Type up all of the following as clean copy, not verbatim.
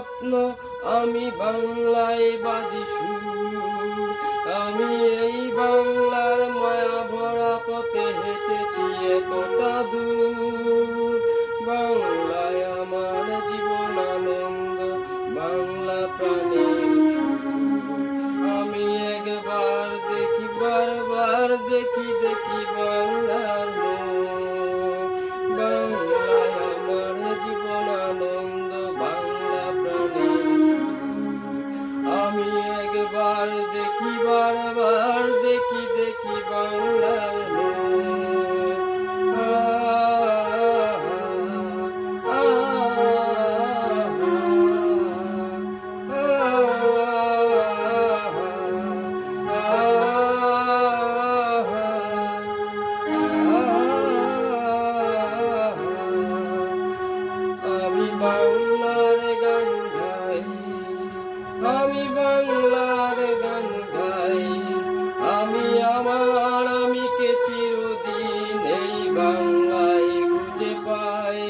স্বপ্ন, আমি বাংলায় বাঁধি সুর। আমি এই বাংলার মায়া ভরা পথে হেঁটেছি এতটা দূর। বাংলায় আমার জীবন আনন্দ, বাংলা প্রাণের সুর। আমি একবার দেখি, বারবার দেখি, দেখি বাংলার মুখ। বাংলায় আমার জীবন আনন্দ, বাংলা প্রাণের সুর। আমি একবার দেখি, বারবার দেখি, দেখি বাংলার মুখ। আমি বাংলার গান গাই, আমি বাংলার গান গাই। আমি আমার আমিকে চিরদিন এই বাংলায় খুঁজে পাই।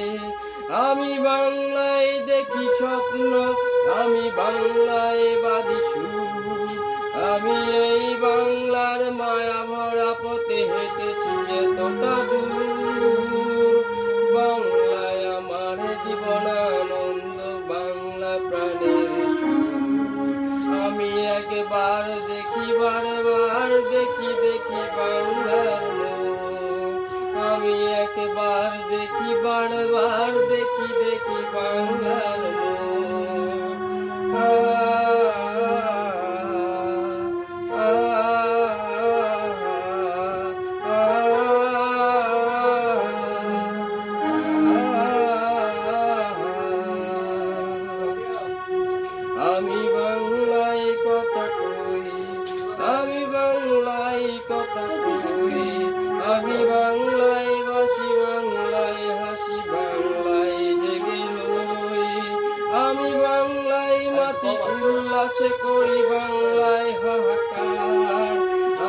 আমি বাংলায় দেখি স্বপ্ন, আমি বাংলায় বাঁধি সুর। আমি এই বাংলার মায়া ভরা পথে হেঁটেছি এতটা দূর। বাংলায় আমার জীবন আনন্দ, বাংলা প্রাণের সুর। আমি একবার দেখি, বারবার দেখি, দেখি বাংলার মুখ। আমি একবার দেখি, বারবার দেখি, দেখি বাংলার মুখ। আমি বাংলায় কথা কই, আমি বাংলায় কথা কই। আমি বাংলায় বাসি, বাংলায় হাসি, বাংলায় জেগে রই। আমি বাংলায় মাটি উল্লাসে করি, বাংলায় হাহাকার।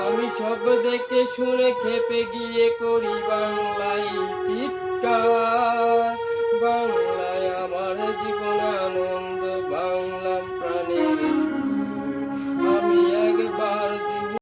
আমি সব দেখে শুনে খেপে গিয়ে করি বাংলায় চিৎকার। বাংলা